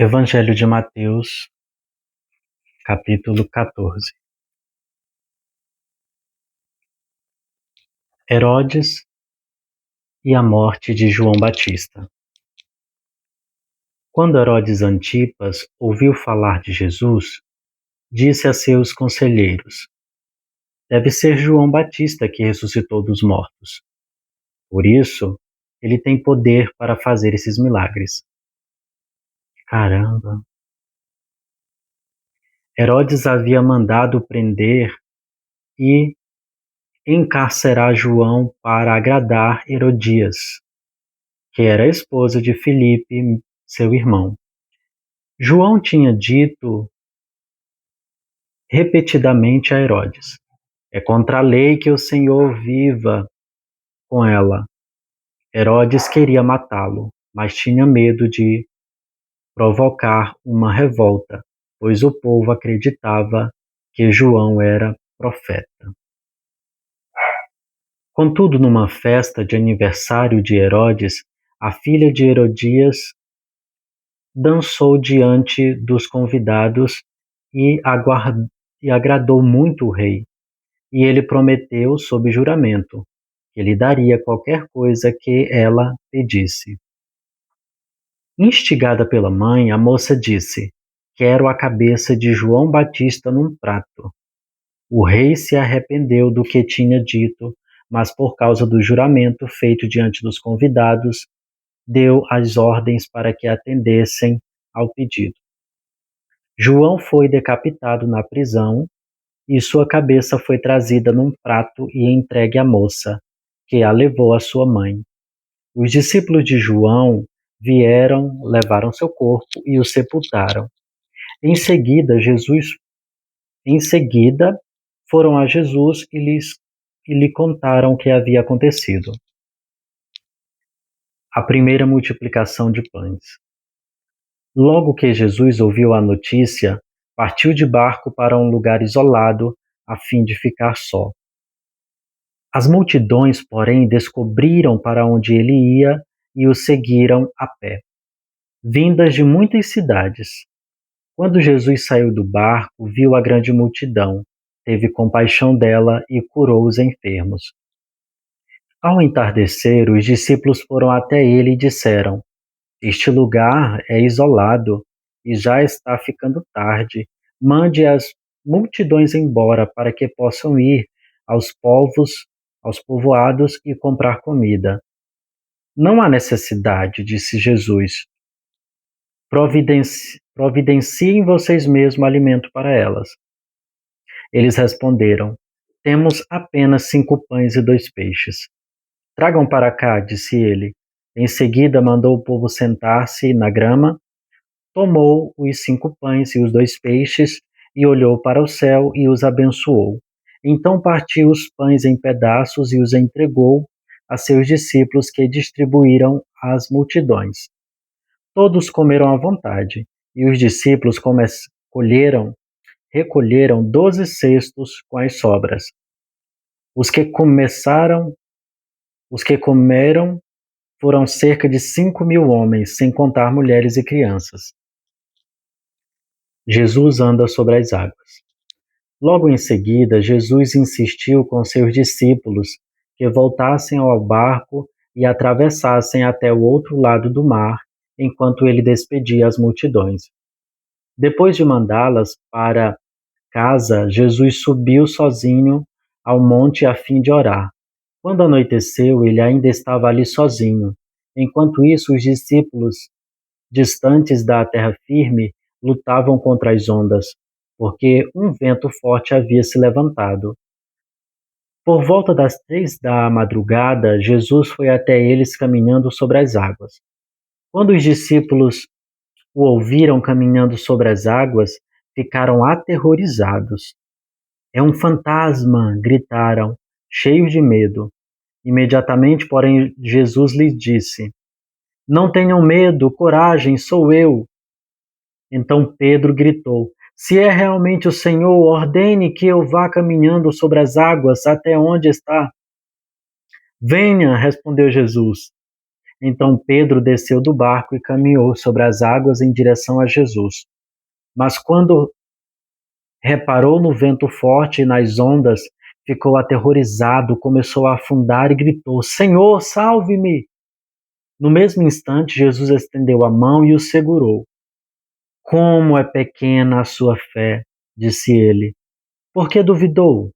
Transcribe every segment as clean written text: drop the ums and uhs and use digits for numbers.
Evangelho de Mateus, capítulo 14. Herodes e a morte de João Batista. Quando Herodes Antipas ouviu falar de Jesus, disse a seus conselheiros: Deve ser João Batista que ressuscitou dos mortos. Por isso, ele tem poder para fazer esses milagres. Caramba! Herodes havia mandado prender e encarcerar João para agradar Herodias, que era a esposa de Filipe, seu irmão. João tinha dito repetidamente a Herodes: é contra a lei que o Senhor viva com ela. Herodes queria matá-lo, mas tinha medo de provocar uma revolta, pois o povo acreditava que João era profeta. Contudo, numa festa de aniversário de Herodes, a filha de Herodias dançou diante dos convidados e agradou muito o rei. E ele prometeu, sob juramento, que lhe daria qualquer coisa que ela pedisse. Instigada pela mãe, a moça disse: Quero a cabeça de João Batista num prato. O rei se arrependeu do que tinha dito, mas por causa do juramento feito diante dos convidados, deu as ordens para que atendessem ao pedido. João foi decapitado na prisão e sua cabeça foi trazida num prato e entregue à moça, que a levou à sua mãe. Os discípulos de João vieram, levaram seu corpo e o sepultaram. Em seguida, foram a Jesus e lhe contaram o que havia acontecido. A primeira multiplicação de pães. Logo que Jesus ouviu a notícia, partiu de barco para um lugar isolado, a fim de ficar só. As multidões, porém, descobriram para onde ele ia e o seguiram a pé, vindas de muitas cidades. Quando Jesus saiu do barco, viu a grande multidão, teve compaixão dela e curou os enfermos. Ao entardecer, os discípulos foram até ele e disseram: Este lugar é isolado e já está ficando tarde. Mande as multidões embora para que possam ir aos povoados e comprar comida. Não há necessidade, disse Jesus. Providenciem vocês mesmos alimento para elas. Eles responderam: Temos apenas 5 pães e 2 peixes. Tragam para cá, disse ele. Em seguida mandou o povo sentar-se na grama, tomou os 5 pães e os 2 peixes e olhou para o céu e os abençoou. Então partiu os pães em pedaços e os entregou a seus discípulos, que distribuíram às multidões. Todos comeram à vontade, e os discípulos recolheram 12 cestos com as sobras. Os que comeram foram cerca de 5.000 homens, sem contar mulheres e crianças. Jesus anda sobre as águas. Logo em seguida, Jesus insistiu com seus discípulos que voltassem ao barco e atravessassem até o outro lado do mar, enquanto ele despedia as multidões. Depois de mandá-las para casa, Jesus subiu sozinho ao monte a fim de orar. Quando anoiteceu, ele ainda estava ali sozinho. Enquanto isso, os discípulos, distantes da terra firme, lutavam contra as ondas, porque um vento forte havia se levantado. Por volta das 3 da madrugada, Jesus foi até eles caminhando sobre as águas. Quando os discípulos o ouviram caminhando sobre as águas, ficaram aterrorizados. É um fantasma! Gritaram, cheios de medo. Imediatamente, porém, Jesus lhes disse: Não tenham medo, coragem, sou eu. Então Pedro gritou: Se é realmente o Senhor, ordene que eu vá caminhando sobre as águas até onde está. Venha, respondeu Jesus. Então Pedro desceu do barco e caminhou sobre as águas em direção a Jesus. Mas quando reparou no vento forte e nas ondas, ficou aterrorizado, começou a afundar e gritou: Senhor, salve-me! No mesmo instante, Jesus estendeu a mão e o segurou. Como é pequena a sua fé, disse ele. Por que duvidou?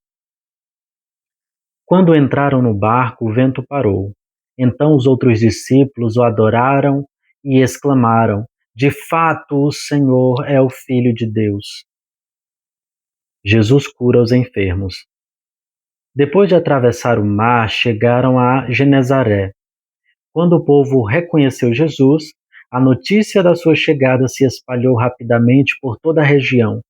Quando entraram no barco, o vento parou. Então os outros discípulos o adoraram e exclamaram: De fato, o Senhor é o Filho de Deus. Jesus cura os enfermos. Depois de atravessar o mar, chegaram a Genezaré. Quando o povo reconheceu Jesus, a notícia da sua chegada se espalhou rapidamente por toda a região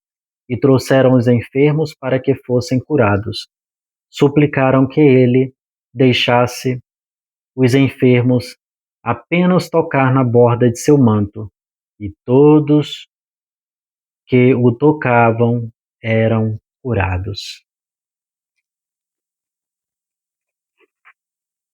e trouxeram os enfermos para que fossem curados. Suplicaram que ele deixasse os enfermos apenas tocar na borda de seu manto, e todos que o tocavam eram curados.